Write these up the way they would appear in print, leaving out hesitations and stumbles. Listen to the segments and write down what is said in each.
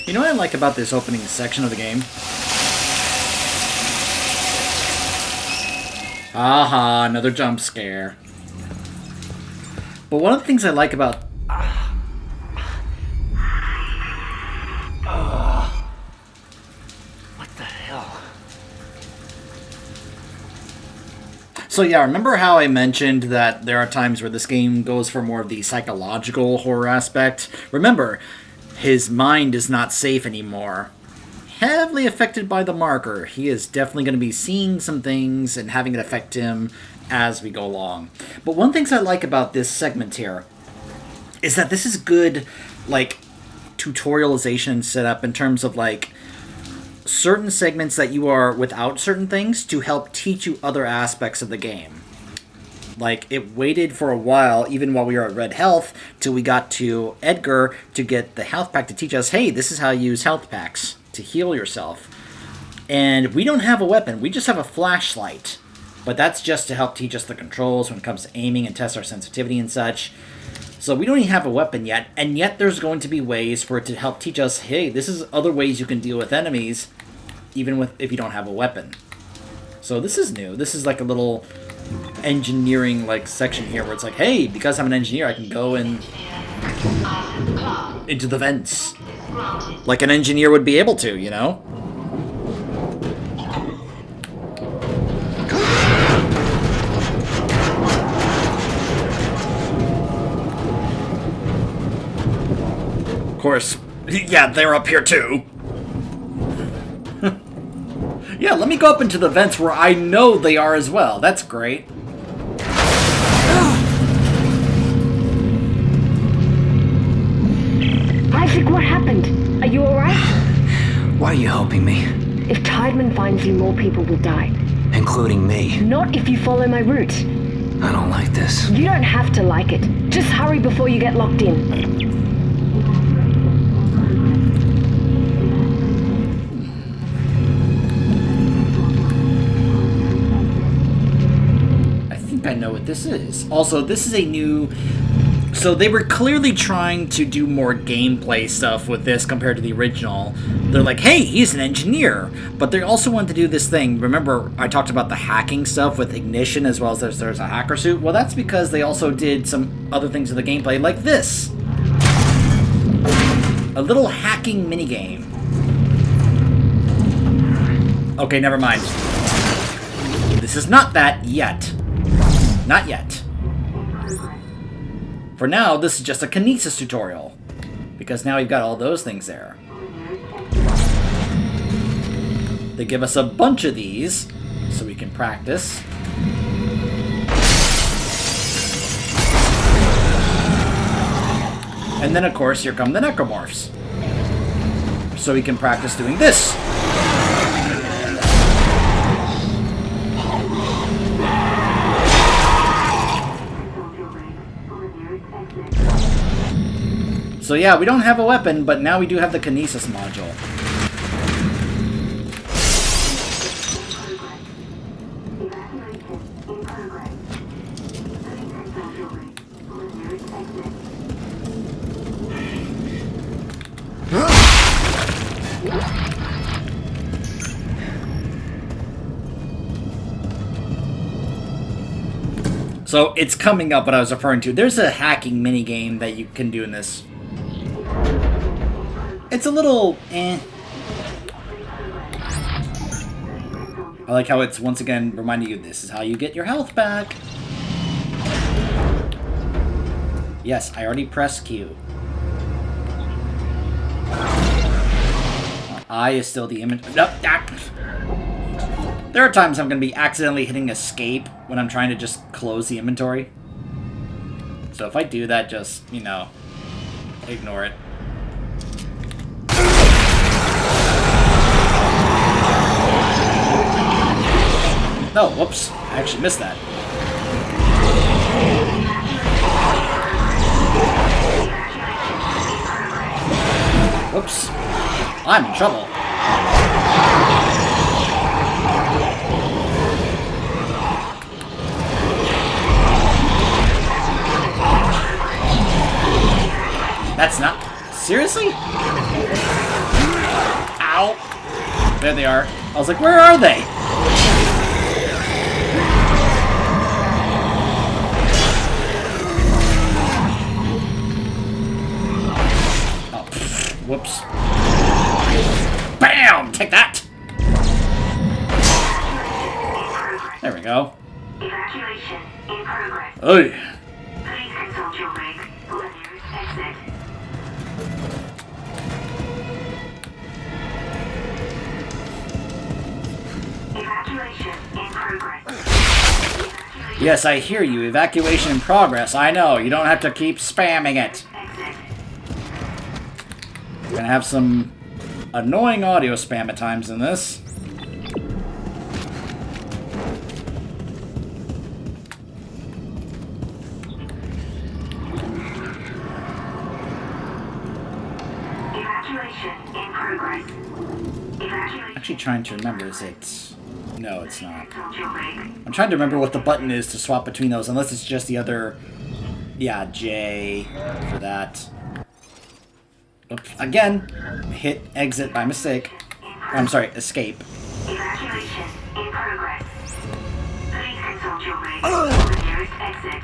You know what I like about this opening section of the game? Aha, another jump scare. But one of the things I like about... What the hell? So yeah, remember how I mentioned that there are times where this game goes for more of the psychological horror aspect? Remember, his mind is not safe anymore. Heavily affected by the marker. He is definitely going to be seeing some things and having it affect him as we go along. But one of the things I like about this segment here is that this is good, like, tutorialization set up in terms of, like, certain segments that you are without certain things to help teach you other aspects of the game. Like, it waited for a while, even while we were at Red Health, till we got to Edgar to get the health pack to teach us, hey, this is how you use health packs to heal yourself. And we don't have a weapon, we just have a flashlight. But that's just to help teach us the controls when it comes to aiming and test our sensitivity and such. So we don't even have a weapon yet, and yet there's going to be ways for it to help teach us, hey, this is other ways you can deal with enemies, even if you don't have a weapon. So this is new. This is like a little engineering like section here where it's like, hey, because I'm an engineer, I can go in into the vents. Like an engineer would be able to, you know? Of course, yeah, they're up here too. Yeah, let me go up into the vents where I know they are as well. That's great. Isaac, what happened? Are you alright? Why are you helping me? If Tideman finds you, more people will die. Including me. Not if you follow my route. I don't like this. You don't have to like it. Just hurry before you get locked in. I know what this is. Also, this is a new... So they were clearly trying to do more gameplay stuff with this compared to the original. They're like, hey, he's an engineer. But they also wanted to do this thing. Remember, I talked about the hacking stuff with Ignition as well as there's a hacker suit? Well, that's because they also did some other things in the gameplay like this. A little hacking minigame. Okay, never mind. This is not that yet. Not yet. For now, this is just a kinesis tutorial. Because now we've got all those things there. They give us a bunch of these, so we can practice. And then, of course, here come the necromorphs. So we can practice doing this. So yeah, we don't have a weapon, but now we do have the kinesis module. So it's coming up what I was referring to. There's a hacking minigame that you can do in this. It's a little eh. I like how it's once again reminding you this is how you get your health back. Yes, I already pressed Q. I is still the image. Nope. There are times I'm going to be accidentally hitting escape when I'm trying to just close the inventory. So if I do that, just, you know, ignore it. No, whoops. I actually missed that. Whoops. I'm in trouble. That's not... Seriously? Ow! There they are. I was like, where are they? Oh, whoops. Bam! Take that! There we go. Evacuation in progress. Hey. Please consult your rig for the nearest exit. Evacuation in progress. Yes, I hear you. Evacuation in progress. I know. You don't have to keep spamming it. Exit. We're gonna have some annoying audio spam at times in this. Evacuation in progress. Evacuation. Actually trying to remember, is it... No, it's not. Consult your rig. I'm trying to remember what the button is to swap between those, unless it's just the other... Yeah, J for that. Oops. Again, hit exit by mistake. I'm sorry, escape. Evacuation in progress. Please consult your rig for the nearest exit.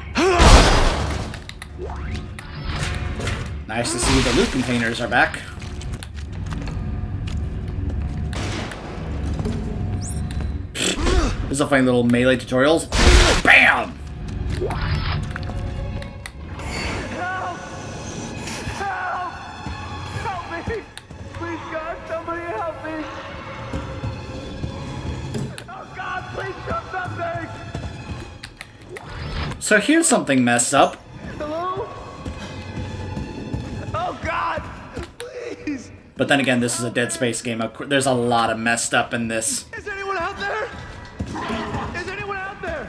Nice to see the loot containers are back. This is a funny little melee tutorials. BAM! Help me! Please, God, somebody help me! Oh, God, please do something! So here's something messed up. Hello? Oh, God! Please! But then again, this is a Dead Space game. There's a lot of messed up in this. Is anyone out there? Is anyone out there?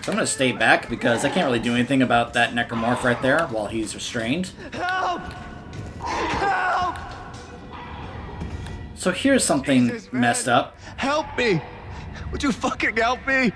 So I'm gonna stay back because I can't really do anything about that necromorph right there while he's restrained. Help! Help! So here's something Jesus, man. messed up. Help me! Would you fucking help me?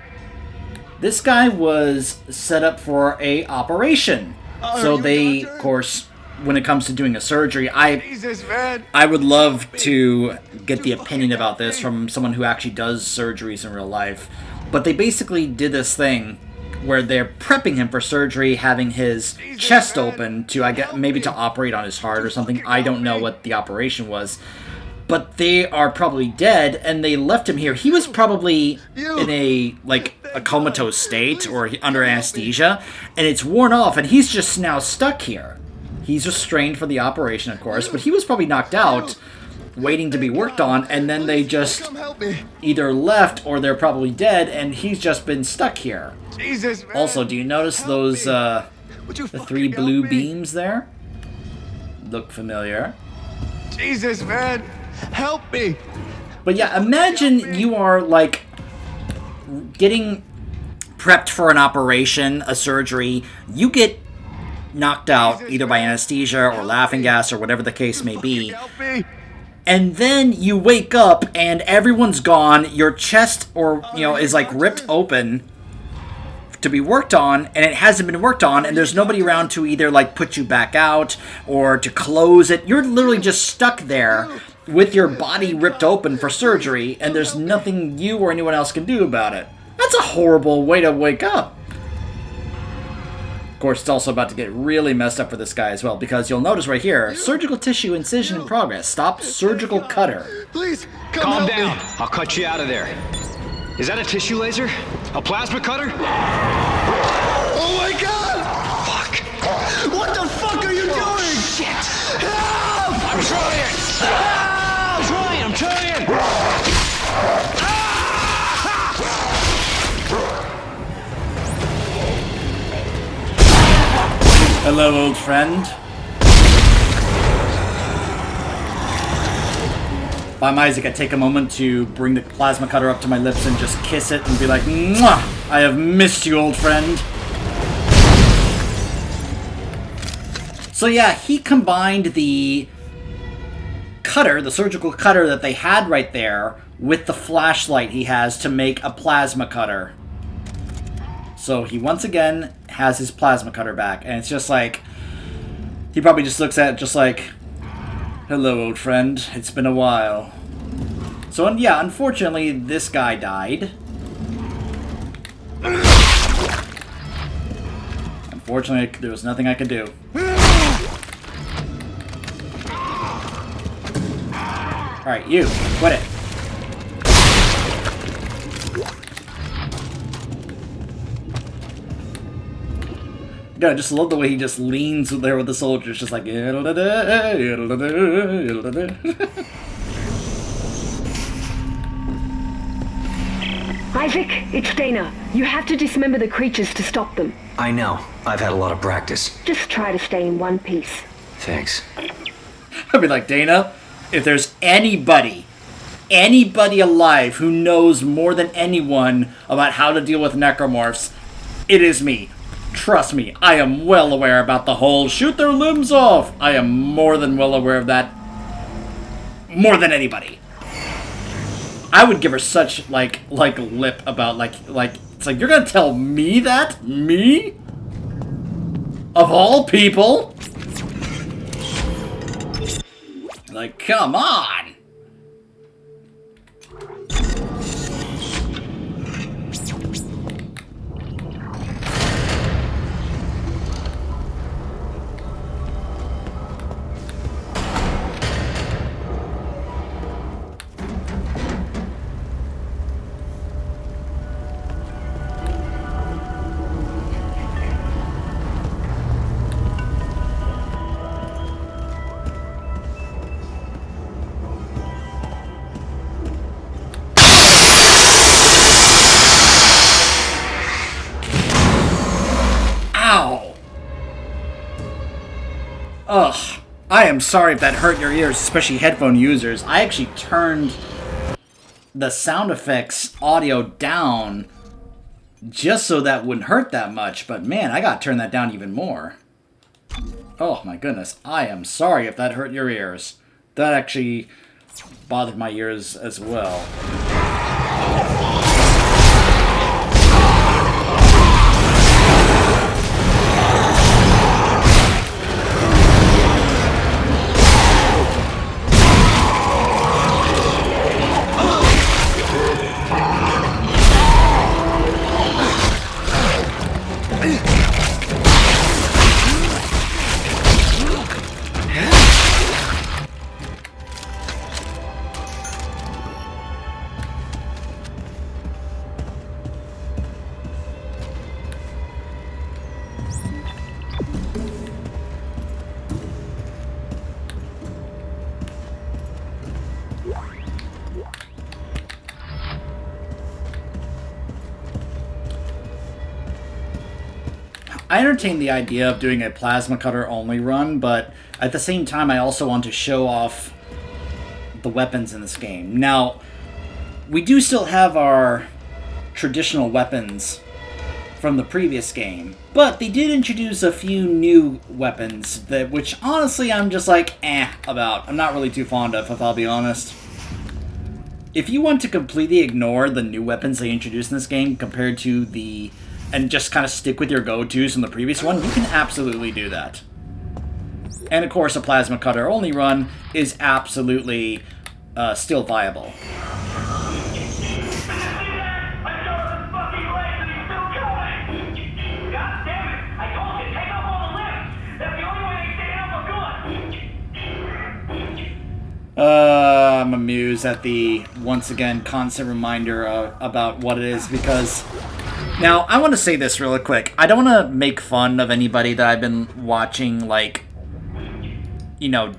This guy was set up for a operation. So you they, doctor? of course, when it comes to doing a surgery, Jesus, man! I would love to get the opinion about this from someone who actually does surgeries in real life. But they basically did this thing where they're prepping him for surgery, having his chest open to, I guess, maybe to operate on his heart or something. I don't know what the operation was. But they are probably dead, and they left him here. He was probably in a comatose state or under anesthesia, and it's worn off, and he's just now stuck here. He's restrained for the operation, of course, but he was probably knocked out, waiting to be worked on, and then they just Come help me! either left or they're probably dead, and he's just been stuck here. Jesus, man! Also, do you notice those, Would you the fucking 3 help blue me? beams there? Look familiar. Jesus, man! Help me! But yeah, imagine you are, like, getting prepped for an operation, a surgery. You get knocked out either by anesthesia or laughing gas or whatever the case may be. Help me! And then you wake up and everyone's gone. Your chest is like ripped open to be worked on, and it hasn't been worked on, and there's nobody around to either like put you back out or to close it. You're literally just stuck there with your body ripped open for surgery, and there's nothing you or anyone else can do about it. That's a horrible way to wake up. Of course, it's also about to get really messed up for this guy as well, because you'll notice right here, surgical tissue incision in progress. Stop surgical cutter. Please, come Calm help down. me! I'll cut you out of there. Is that a tissue laser? A plasma cutter? Oh my God! Fuck. What the fuck are you doing? Shit. Help! I'm trying. I'm trying. Hello, old friend. If I'm Isaac, I take a moment to bring the plasma cutter up to my lips and just kiss it and be like, "Mwah! I have missed you, old friend." So yeah, he combined the cutter, the surgical cutter that they had right there, with the flashlight he has to make a plasma cutter. So he once again has his plasma cutter back, and it's just like, he probably just looks at it just like, Hello, old friend. It's been a while. So, yeah, unfortunately, this guy died. Unfortunately, there was nothing I could do. Alright, you. Quit it. Yeah, I just love the way he just leans there with the soldiers, just like... Isaac, it's Dana. You have to dismember the creatures to stop them. I know. I've had a lot of practice. Just try to stay in one piece. Thanks. I'd be like, Dana, if there's anybody alive who knows more than anyone about how to deal with necromorphs, it is me. Trust me, I am well aware about the whole shoot their limbs off. I am more than well aware of that. More than anybody. I would give her such, like lip about, it's like, you're gonna tell me that? Me? Of all people? Like, come on! Ugh. I am sorry if that hurt your ears, especially headphone users. I actually turned the sound effects audio down just so that wouldn't hurt that much, but man, I gotta turn that down even more. Oh my goodness. I am sorry if that hurt your ears. That actually bothered my ears as well. I entertain the idea of doing a plasma cutter only run, but at the same time I also want to show off the weapons in this game. Now, we do still have our traditional weapons from the previous game, but they did introduce a few new weapons that, which honestly I'm just like, about. I'm not really too fond of, if I'll be honest. If you want to completely ignore the new weapons they introduced in this game compared to the... and just kind of stick with your go-tos from the previous one, you can absolutely do that. And of course, a plasma cutter only run is absolutely still viable. I'm amused at the, once again, constant reminder about what it is, because... Now, I want to say this really quick. I don't want to make fun of anybody that I've been watching, like, you know,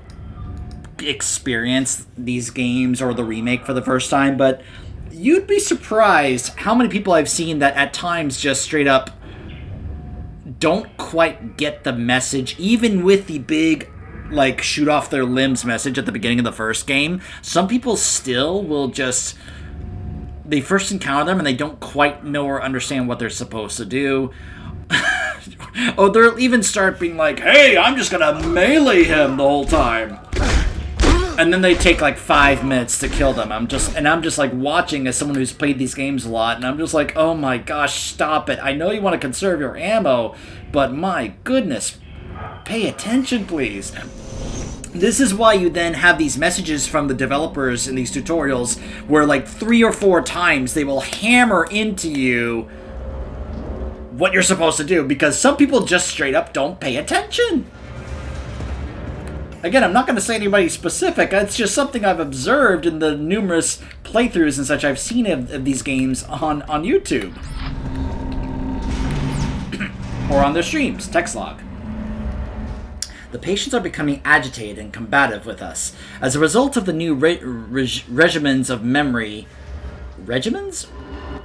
experience these games or the remake for the first time, but you'd be surprised how many people I've seen that at times just straight up don't quite get the message, even with the big, like, shoot off their limbs message at the beginning of the first game. Some people still will just... They first encounter them and they don't quite know or understand what they're supposed to do. Oh, they'll even start being like, hey, I'm just gonna melee him the whole time. And then they take like 5 minutes to kill them. I'm just like watching as someone who's played these games a lot, and I'm just like, oh my gosh, stop it. I know you want to conserve your ammo, but my goodness, pay attention, please. This is why you then have these messages from the developers in these tutorials where like 3 or 4 times they will hammer into you what you're supposed to do, because some people just straight up don't pay attention. Again, I'm not going to say anybody specific, it's just something I've observed in the numerous playthroughs and such I've seen of these games on YouTube. Or on their streams, text log. The patients are becoming agitated and combative with us. As a result of the new regimens of memory... Regimens?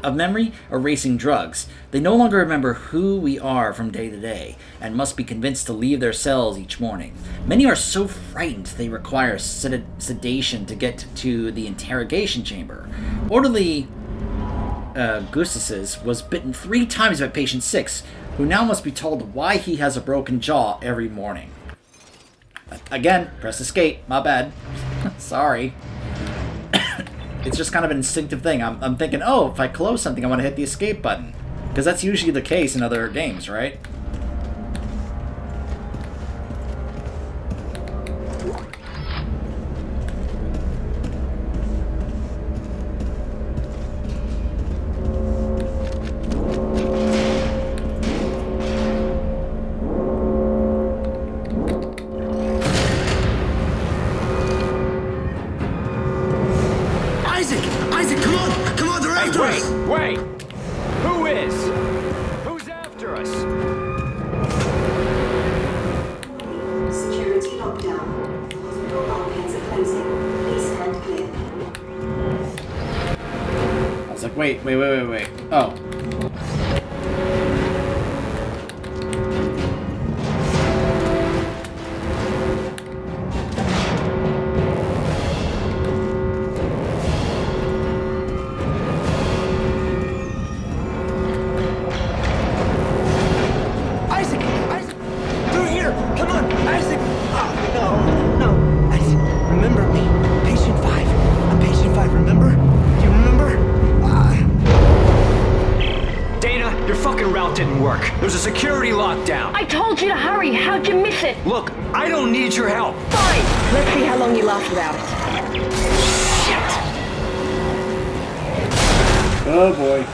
Of memory erasing drugs. They no longer remember who we are from day to day, and must be convinced to leave their cells each morning. Many are so frightened they require sedation to get to the interrogation chamber. Orderly Gustis was bitten 3 times by patient 6, who now must be told why he has a broken jaw every morning. Again, press escape. My bad. Sorry. It's just kind of an instinctive thing. I'm thinking, oh, if I close something, I want to hit the escape button. Because that's usually the case in other games, right? Wait! Who is? Who's after us? Security lockdown. Hospital bulkheads are closing. Please stand clear. I was like, wait. Oh. There's a security lockdown. I told you to hurry. How'd you miss it? Look, I don't need your help. Fine. Let's see how long you last without it. Shit. Oh boy.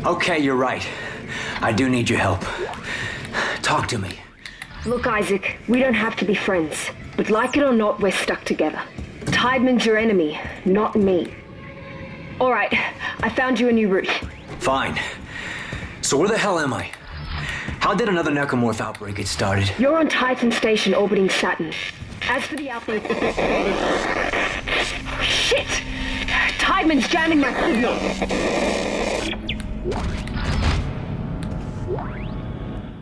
Okay, you're right. I do need your help. Talk to me. Look, Isaac, we don't have to be friends. But like it or not, we're stuck together. Tideman's your enemy, not me. Alright, I found you a new route. Fine. So where the hell am I? How did another necromorph outbreak get started? You're on Titan Station orbiting Saturn. As for the outbreak... Shit! Tideman's jamming my signal!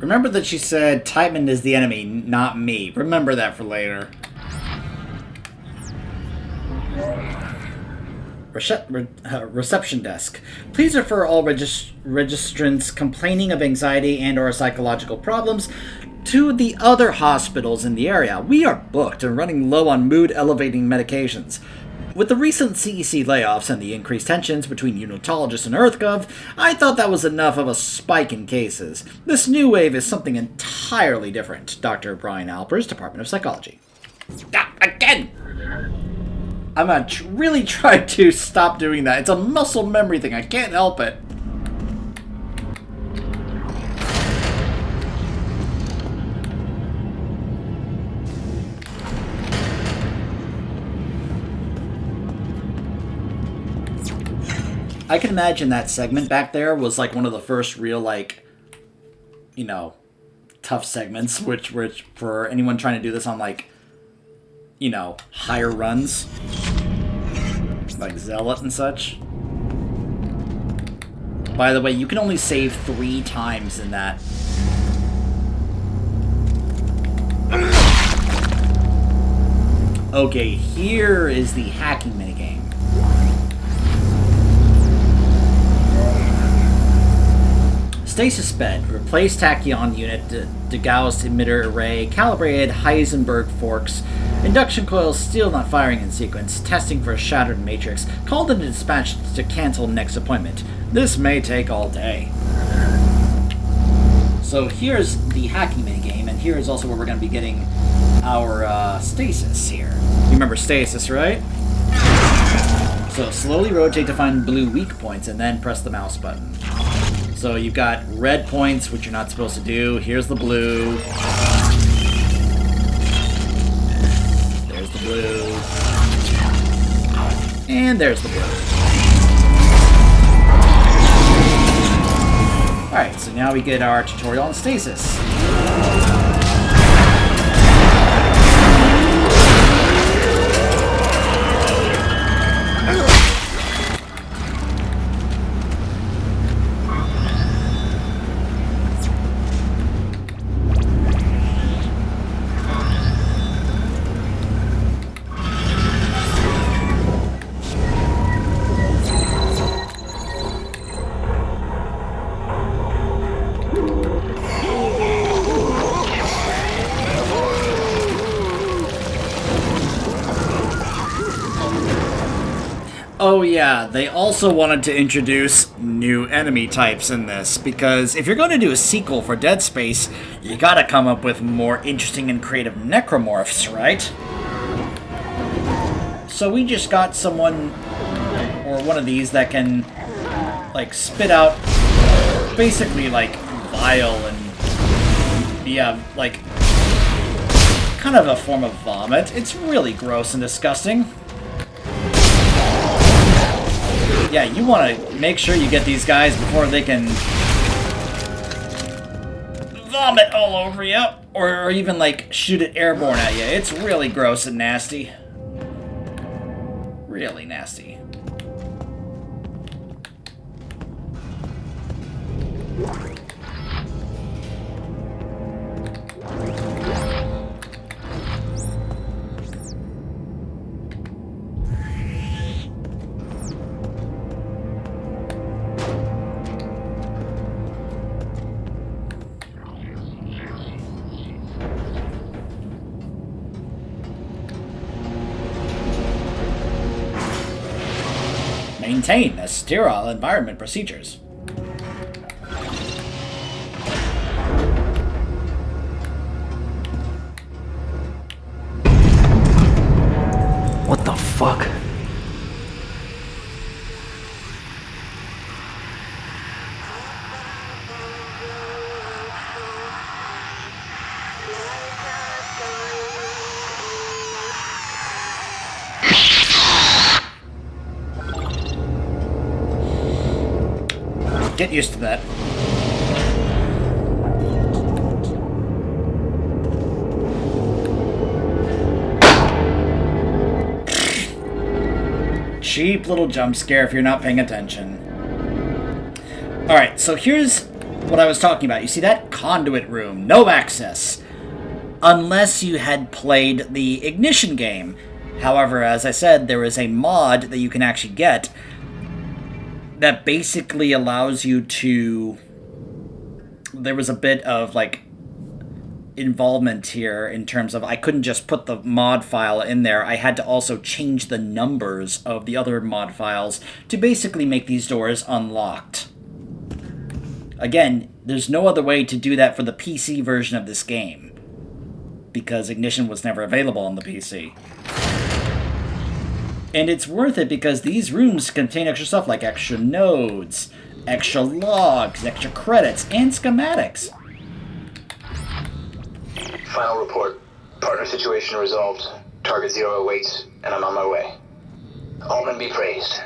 Remember that she said Tideman is the enemy, not me. Remember that for later. Reception desk. Please refer all registrants complaining of anxiety and or psychological problems to the other hospitals in the area. We are booked and running low on mood-elevating medications. With the recent CEC layoffs and the increased tensions between Unitologists and EarthGov, I thought that was enough of a spike in cases. This new wave is something entirely different. Dr. Brian Alpers, Department of Psychology. Again! I'm gonna really try to stop doing that. It's a muscle memory thing. I can't help it. I can imagine that segment back there was like one of the first real, like, you know, tough segments, which for anyone trying to do this on, like, you know, higher runs. Like Zealot and such. By the way, you can only save 3 times in that. Okay, here is the hacking minigame. Stasis bed. Replace tachyon unit, degaussed emitter array, calibrated Heisenberg forks, induction coils still not firing in sequence, testing for a shattered matrix, called in dispatch to cancel next appointment. This may take all day. So here's the hacking minigame, and here is also where we're going to be getting our stasis here. You remember stasis, right? So slowly rotate to find blue weak points, and then press the mouse button. So you've got red points, which you're not supposed to do. Here's the blue. There's the blue. And there's the blue. Alright, so now we get our tutorial on stasis. Oh yeah, they also wanted to introduce new enemy types in this, because if you're going to do a sequel for Dead Space, you gotta come up with more interesting and creative necromorphs, right? So we just got someone, or one of these, that can, like, spit out basically, like, bile and, yeah, like, kind of a form of vomit. It's really gross and disgusting. Yeah, you want to make sure you get these guys before they can vomit all over you, or even like shoot it airborne at you. It's really gross and nasty. Really nasty. Maintain a sterile environment procedures. What the fuck? Get used to that. Cheap little jump scare if you're not paying attention. Alright, so here's what I was talking about. You see that conduit room, no access, unless you had played the Ignition game. However, as I said, there is a mod that you can actually get that basically allows you to... There was a bit of, like, involvement here in terms of I couldn't just put the mod file in there. I had to also change the numbers of the other mod files to basically make these doors unlocked. Again, there's no other way to do that for the PC version of this game, because Ignition was never available on the PC. And it's worth it because these rooms contain extra stuff like extra nodes, extra logs, extra credits, and schematics. Final report. Partner situation resolved. Target 0 awaits, and I'm on my way. Allman be praised.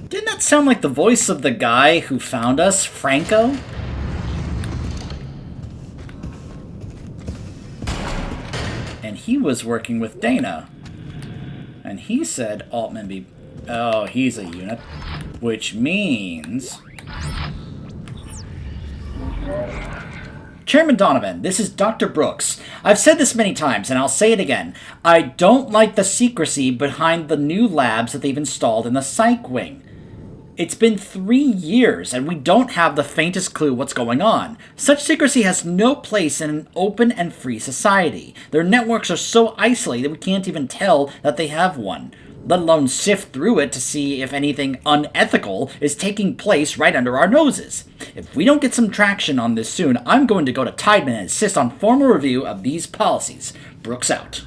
Didn't that sound like the voice of the guy who found us, Franco? And he was working with Dana. And he said Altman be... Oh, he's a unit. Which means... Chairman Donovan, this is Dr. Brooks. I've said this many times, and I'll say it again. I don't like the secrecy behind the new labs that they've installed in the psych wing. It's been 3 years, and we don't have the faintest clue what's going on. Such secrecy has no place in an open and free society. Their networks are so isolated we can't even tell that they have one, let alone sift through it to see if anything unethical is taking place right under our noses. If we don't get some traction on this soon, I'm going to go to Tideman and insist on formal review of these policies. Brooks out.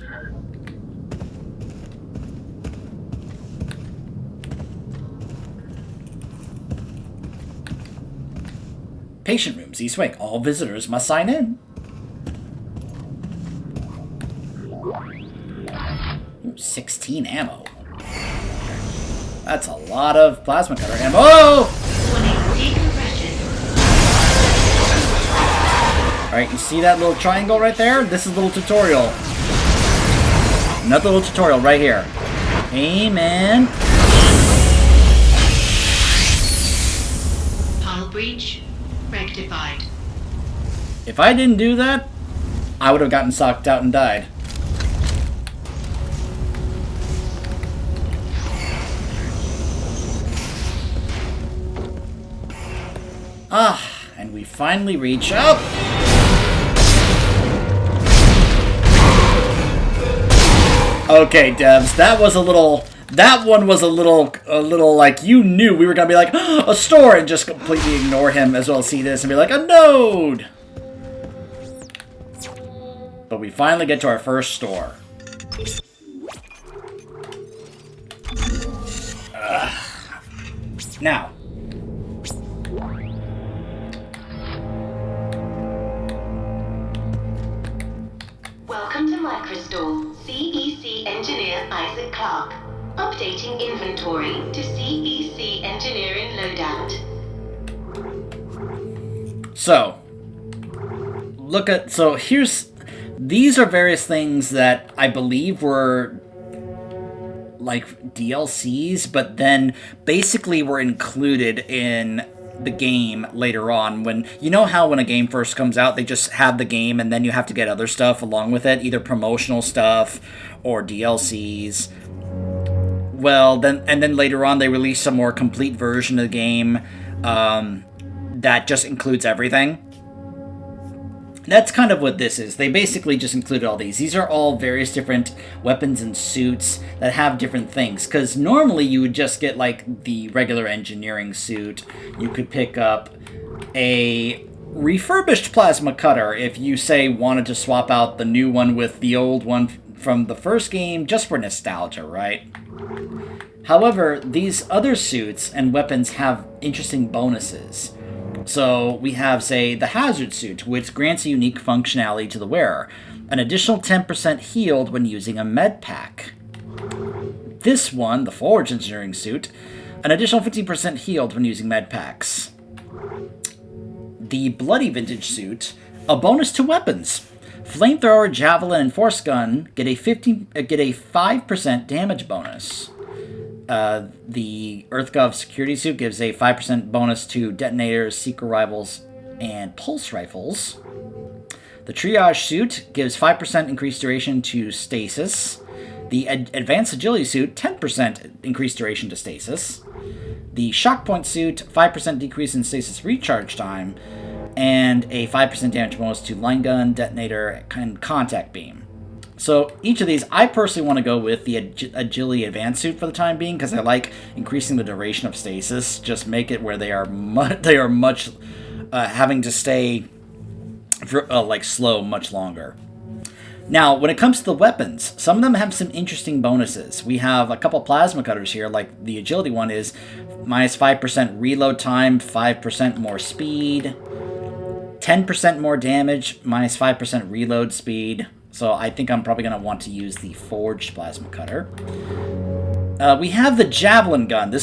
Patient rooms, East Wing. All visitors must sign in. Ooh, 16 ammo. That's a lot of plasma cutter ammo. Alright, you see that little triangle right there? This is a little tutorial. Another little tutorial right here. Amen. Hull breach rectified. If I didn't do that, I would have gotten sucked out and died. And we finally reach up. Okay, devs, that one was a little like, you knew we were gonna be like, a store, and just completely ignore him, as well as see this and be like, a node! But we finally get to our first store. Now. Welcome to Microstore. CEC engineer Isaac Clark. Updating inventory to CEC engineering loadout. So, these are various things that I believe were like DLCs, but then basically were included in the game later on. When you know how when a game first comes out, they just have the game and then you have to get other stuff along with it, either promotional stuff or DLCs. Well, then later on they release some more complete version of the game that just includes everything. That's kind of what this is. They basically just included all these. These are all various different weapons and suits that have different things. Because normally you would just get like the regular engineering suit. You could pick up a refurbished plasma cutter if you, say, wanted to swap out the new one with the old one from the first game just for nostalgia, right? However, these other suits and weapons have interesting bonuses. So we have, say, the hazard suit, which grants a unique functionality to the wearer. An additional 10% healed when using a med pack. This one, the forged engineering suit, an additional 15% healed when using med packs. The bloody vintage suit, a bonus to weapons. Flamethrower, javelin, and force gun get a 5% damage bonus. The EarthGov security suit gives a 5% bonus to detonators, secret rifles, and pulse rifles. The triage suit gives 5% increased duration to stasis. The advanced agility suit, 10% increased duration to stasis. The shock point suit, 5% decrease in stasis recharge time, and a 5% damage bonus to line gun, detonator, and contact beam. So each of these, I personally want to go with the Agility Advanced Suit for the time being, because I like increasing the duration of stasis. Just make it where they are much having to stay for, slow much longer. Now, when it comes to the weapons, some of them have some interesting bonuses. We have a couple plasma cutters here, like the agility one is minus 5% reload time, 5% more speed, 10% more damage, minus 5% reload speed. So I think I'm probably going to want to use the forged plasma cutter. We have the javelin gun.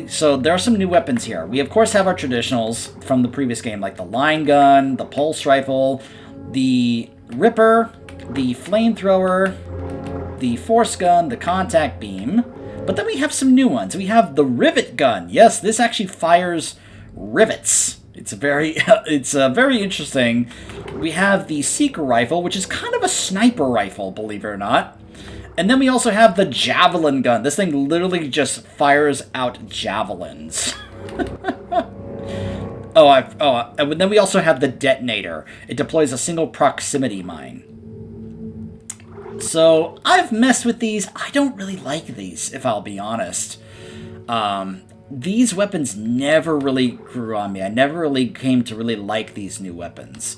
So there are some new weapons here. We of course have our traditionals from the previous game, like the line gun, the pulse rifle, the ripper, the flamethrower, the force gun, the contact beam, but then we have some new ones. We have the rivet gun. Yes, this actually fires rivets. It's very interesting. We have the seeker rifle, which is kind of a sniper rifle, believe it or not. And then we also have the javelin gun. This thing literally just fires out javelins. And then we also have the detonator. It deploys a single proximity mine. So, I've messed with these. I don't really like these, if I'll be honest. These weapons never really grew on me. I never really came to really like these new weapons.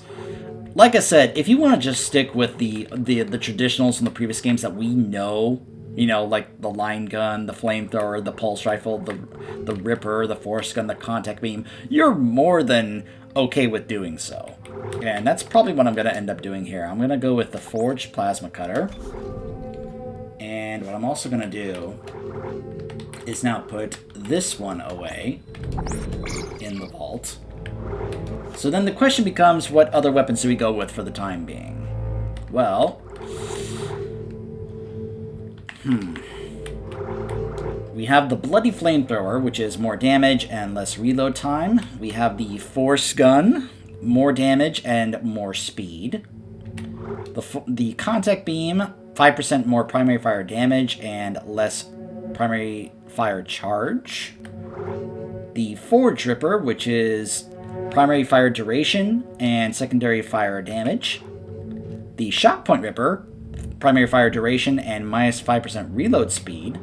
Like I said, if you want to just stick with the traditionals from the previous games that we know, like the line gun, the flamethrower, the pulse rifle, the ripper, the force gun, the contact beam, you're more than okay with doing so. And that's probably what I'm going to end up doing here. I'm going to go with the forged plasma cutter. And what I'm also going to do is now put this one away in the vault. So then the question becomes, what other weapons do we go with for the time being? Well, we have the bloody flamethrower, which is more damage and less reload time. We have the force gun, more damage and more speed. The contact beam, 5% more primary fire damage and less primary fire charge. The forge ripper, which is primary fire duration and secondary fire damage. The shock point ripper, primary fire duration and minus 5% reload speed.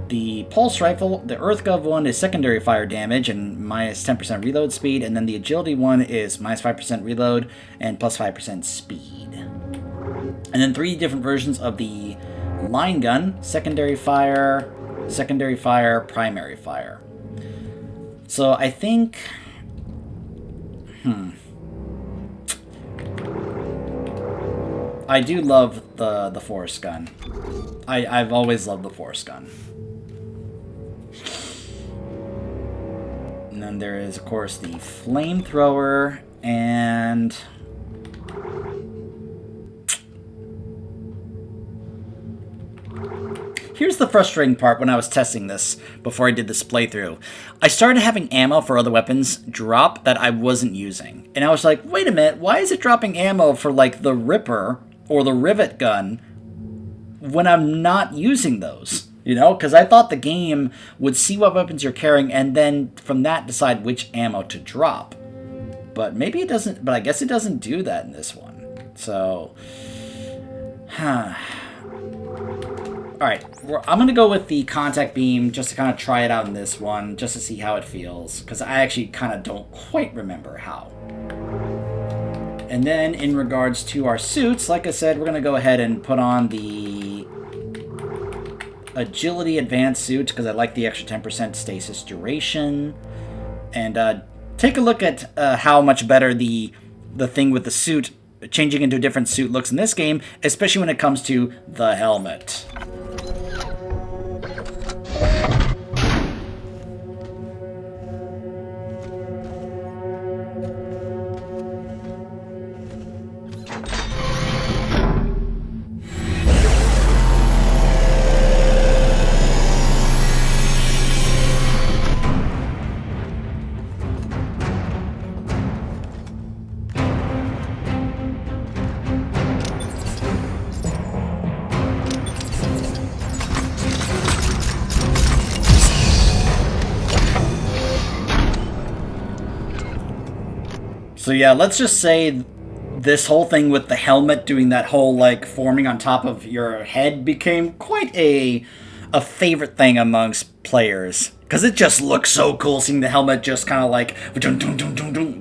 The pulse rifle, the earth gov one, is secondary fire damage and minus 10% reload speed, and then the agility one is minus 5% reload and plus 5% speed. And then 3 different versions of the line gun: secondary fire, primary fire. So I think, I do love the force gun. I've always loved the force gun. And then there is, of course, the flamethrower, and here's the frustrating part when I was testing this before I did this playthrough. I started having ammo for other weapons drop that I wasn't using. And I was like, wait a minute, why is it dropping ammo for like the Ripper or the Rivet gun when I'm not using those? You know, because I thought the game would see what weapons you're carrying and then from that decide which ammo to drop. But maybe it doesn't, but I guess it doesn't do that in this one. So, Alright, I'm going to go with the contact beam just to kind of try it out in this one, just to see how it feels, because I actually kind of don't quite remember how. And then in regards to our suits, like I said, we're going to go ahead and put on the Agility Advanced suit, because I like the extra 10% stasis duration. And take a look at how much better the thing with the suit, changing into a different suit, looks in this game, especially when it comes to the helmet. So yeah, let's just say this whole thing with the helmet doing that whole, like, forming on top of your head became quite a favorite thing amongst players. Because it just looks so cool seeing the helmet just kind of like,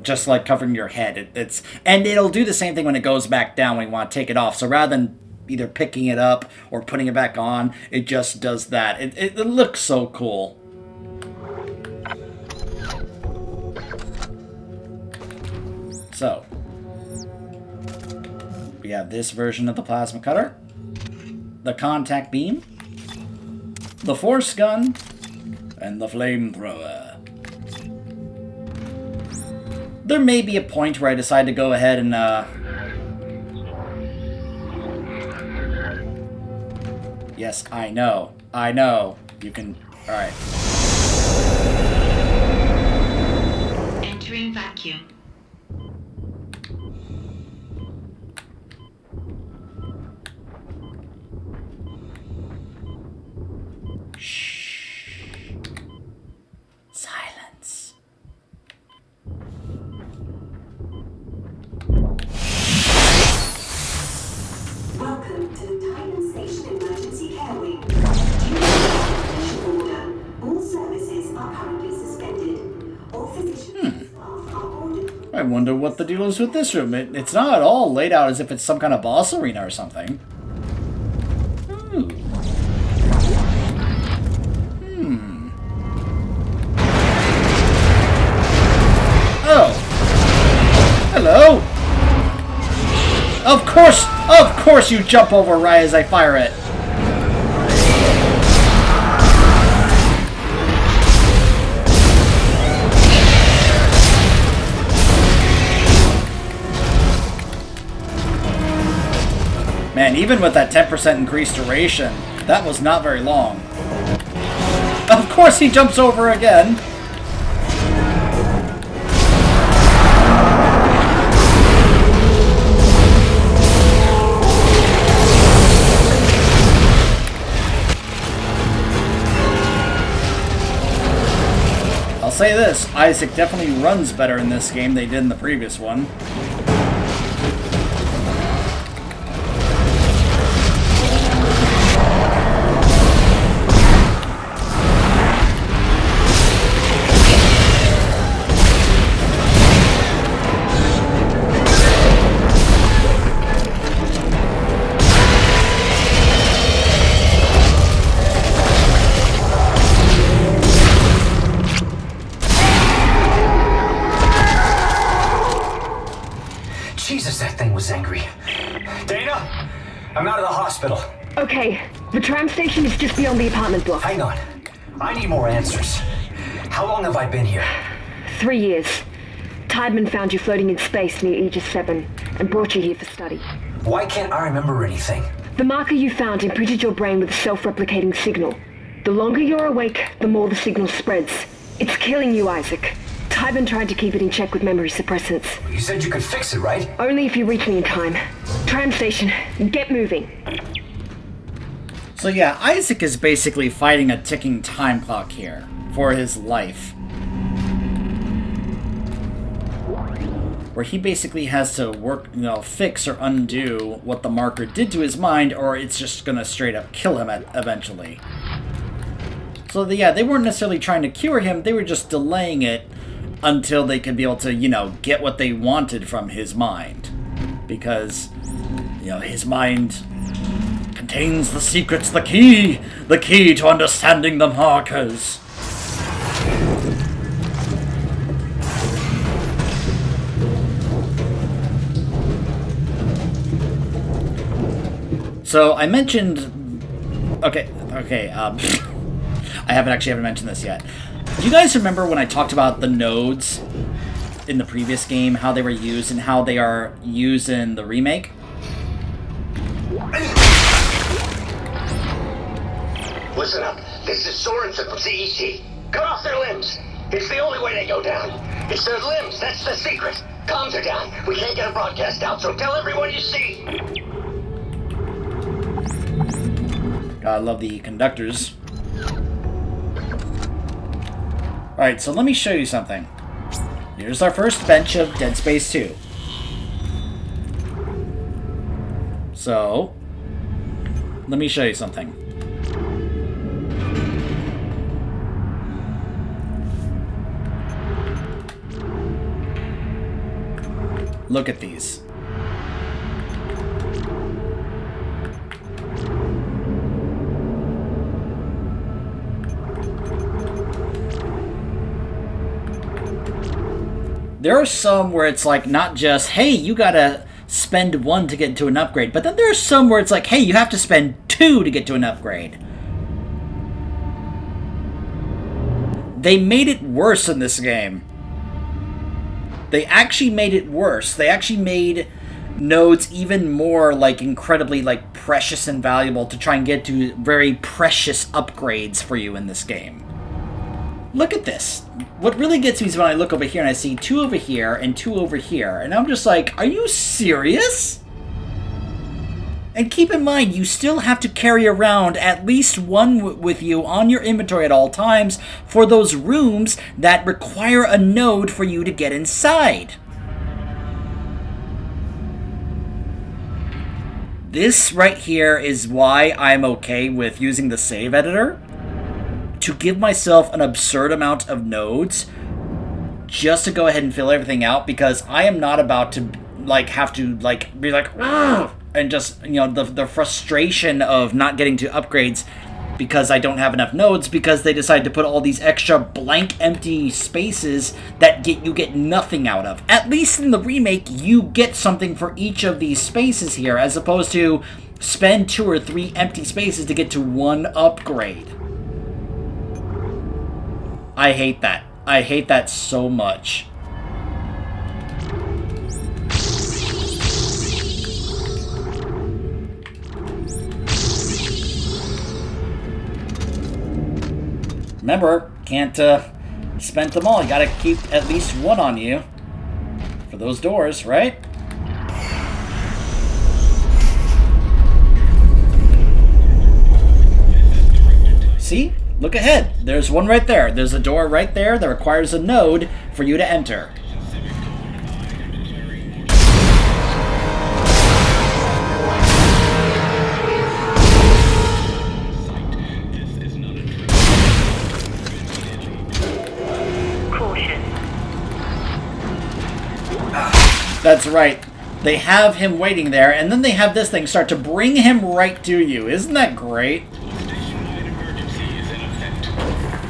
just like covering your head. And it'll do the same thing when it goes back down when you want to take it off. So rather than either picking it up or putting it back on, it just does that. It looks so cool. So, we have this version of the plasma cutter, the contact beam, the force gun, and the flamethrower. There may be a point where I decide to go ahead and Yes, I know. I know. You can... Alright. Entering vacuum. Silence. Welcome to the Titan Station Emergency Care Wing. Due to the evacuation order, all services are currently suspended. All physicians and staff are ordered. I wonder what the deal is with this room. It's not at all laid out as if it's some kind of boss arena or something. Ooh. Oh. Hello. Of course you jump over right as I fire it. Man, even with that 10% increased duration, that was not very long. Of course he jumps over again. I'll say this, Isaac definitely runs better in this game than he did in the previous one. Jesus, that thing was angry. Dana, I'm out of the hospital. Okay, the tram station is just beyond the apartment block. Hang on. I need more answers. How long have I been here? 3 years. Tideman found you floating in space near Aegis 7 and brought you here for study. Why can't I remember anything? The marker you found imprinted your brain with a self-replicating signal. The longer you're awake, the more the signal spreads. It's killing you, Isaac. Tideman tried to keep it in check with memory suppressants. You said you could fix it, right? Only if you reach me in time. Tram station, get moving. So yeah, Isaac is basically fighting a ticking time clock here for his life. Where he basically has to work, fix or undo what the marker did to his mind, or it's just gonna straight up kill him eventually. So yeah, they weren't necessarily trying to cure him, they were just delaying it until they could be able to, get what they wanted from his mind. Because, his mind contains the secrets, the key to understanding the markers. So I mentioned, okay, I haven't mentioned this yet. Do you guys remember when I talked about the nodes in the previous game, how they were used and how they are used in the remake? Listen up. This is Sorensen from CEC. Cut off their limbs. It's the only way they go down. It's their limbs. That's the secret. Comms are down. We can't get a broadcast out, so tell everyone you see. God, I love the conductors. Alright, so let me show you something. Here's our first bench of Dead Space 2. So, let me show you something. Look at these. There are some where it's like not just, hey, you gotta spend 1 to get into an upgrade, but then there are some where it's like, hey, you have to spend 2 to get to an upgrade. They made it worse in this game. They actually made it worse. They actually made nodes even more, like, incredibly, like, precious and valuable to try and get to very precious upgrades for you in this game. Look at this. What really gets me is when I look over here and I see 2 over here and 2 over here, and I'm just like, are you serious? And keep in mind, you still have to carry around at least one with you on your inventory at all times for those rooms that require a node for you to get inside. This right here is why I'm okay with using the save editor, to give myself an absurd amount of nodes just to go ahead and fill everything out, because I am not about to like have to like be like, ugh! And just, you know, the frustration of not getting to upgrades because I don't have enough nodes, because they decide to put all these extra blank empty spaces that you get nothing out of. At least in the remake, you get something for each of these spaces here, as opposed to spend 2 or 3 empty spaces to get to 1 upgrade. I hate that. I hate that so much. Remember, can't spend them all. You gotta keep at least 1 on you for those doors, right? See? Look ahead. There's 1 right there. There's a door right there that requires a node for you to enter. That's right. They have him waiting there, and then they have this thing start to bring him right to you. Isn't that great?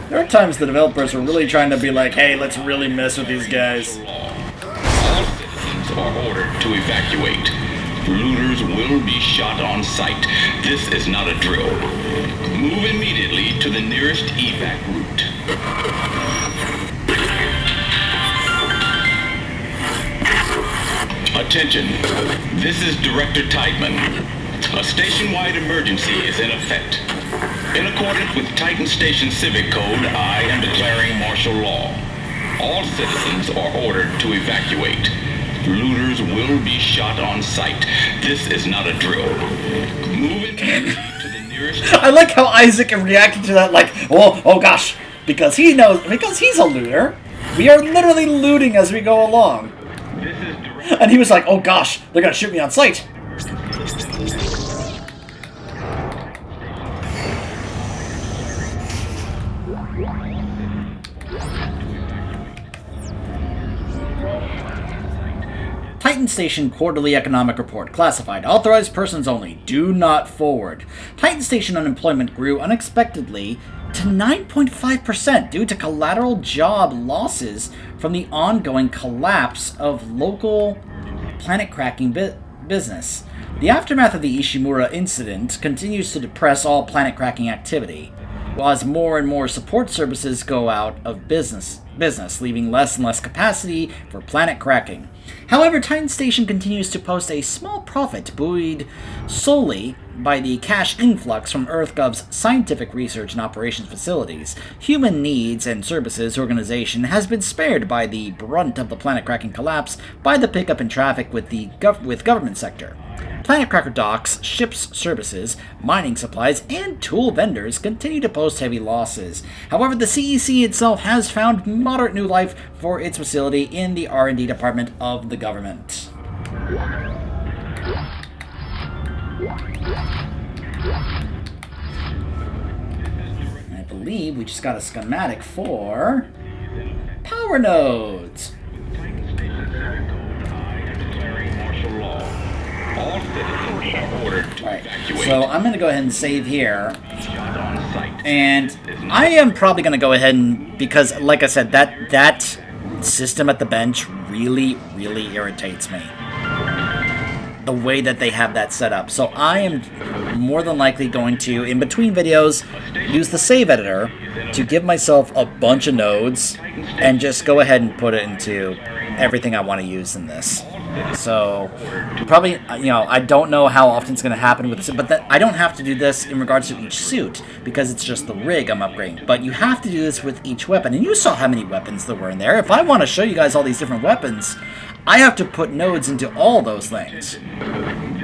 There are times the developers are really trying to be like, hey, let's really mess with these guys. All citizens are ordered to evacuate. Looters will be shot on sight. This is not a drill. Move immediately to the nearest evac route. Attention, this is Director Tideman. A station-wide emergency is in effect. In accordance with Titan Station Civic Code, I am declaring martial law. All citizens are ordered to evacuate. Looters will be shot on sight. This is not a drill. Move immediately to the nearest... I like how Isaac reacted to that like, oh gosh, because he knows, because he's a looter. We are literally looting as we go along. And he was like, oh gosh, they're gonna shoot me on sight. Titan Station Quarterly Economic Report. Classified. Authorized persons only. Do not forward. Titan Station unemployment grew unexpectedly to 9.5% due to collateral job losses from the ongoing collapse of local planet-cracking business. The aftermath of the Ishimura incident continues to depress all planet-cracking activity, while as more and more support services go out of business, leaving less and less capacity for planet cracking. However, Titan Station continues to post a small profit, buoyed solely by the cash influx from EarthGov's scientific research and operations facilities. Human Needs and Services Organization has been spared by the brunt of the planet-cracking collapse by the pickup in traffic with the government sector. Planet Cracker docks, ships services, mining supplies, and tool vendors continue to post heavy losses. However, the CEC itself has found moderate new life for its facility in the R&D department of the government. I believe we just got a schematic for power nodes. Alright, so I'm going to go ahead and save here. And I am probably going to go ahead and, because like I said, that system at the bench really, really irritates me. The way that they have that set up. So I am more than likely going to, in between videos, use the save editor to give myself a bunch of nodes and just go ahead and put it into everything I want to use in this. So, probably, I don't know how often it's going to happen with this, but I don't have to do this in regards to each suit, because it's just the rig I'm upgrading. But you have to do this with each weapon, and you saw how many weapons there were in there. If I want to show you guys all these different weapons, I have to put nodes into all those things.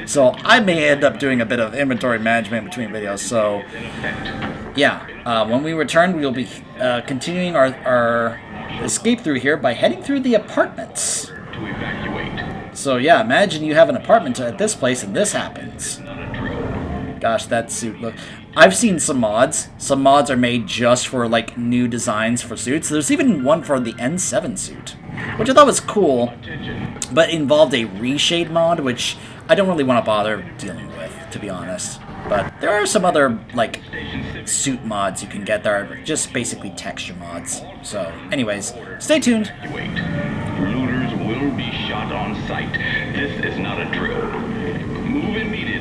So, I may end up doing a bit of inventory management between videos, so, yeah. When we return, we will be continuing our escape through here by heading through the apartments. So yeah, imagine you have an apartment at this place and this happens. Gosh, that suit look. I've seen some mods. Some mods are made just for like new designs for suits. There's even one for the N7 suit, which I thought was cool, but involved a reshade mod, which I don't really want to bother dealing with, to be honest. But there are some other like suit mods you can get that are just basically texture mods. So anyways, stay tuned. Looters will be shot on sight. This is not a drill. Move immediately.